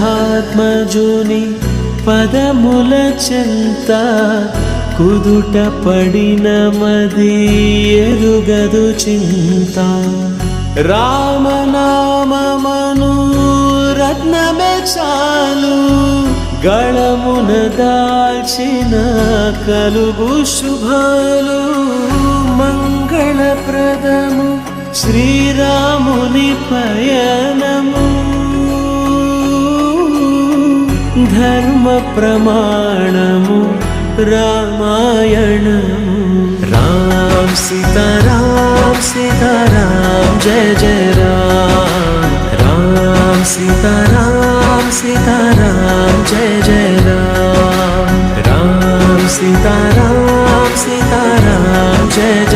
దశరథాత్మజుని పదముల చెంత కుదుట పడిన మది ఎరుగదు చింత రామనామమను రత్నమే చాలు గళమున దాల్చిన కలుగు శుభాలు మంగళప్రదము శ్రీరాముని పయనము ధర్మ ప్రమాణము రామాయణము రామ సీతారాం సీతారాం జయ జయ రామ రామ సీతారాం సీతారాం జయ జయ రామ రామ సీతారాం సీతారాం జయ జయ